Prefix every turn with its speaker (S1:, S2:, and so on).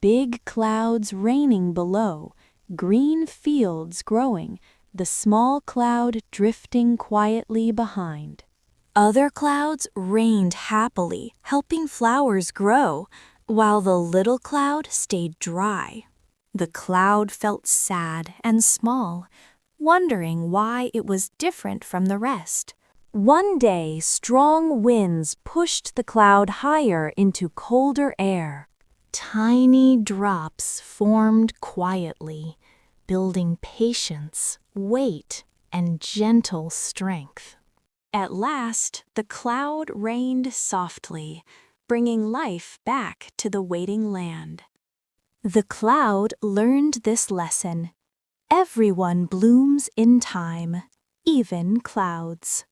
S1: Big clouds raining below, green fields growing, the small cloud drifting quietly behind. Other clouds rained happily, helping flowers grow, while the little cloud stayed dry. The cloud felt sad and small, wondering why it was different from the rest. One day, strong winds pushed the cloud higher into colder air. Tiny drops formed quietly, building patience, weight, and gentle strength. At last, the cloud rained softly, bringing life back to the waiting land. The cloud learned this lesson. Everyone blooms in time, even clouds.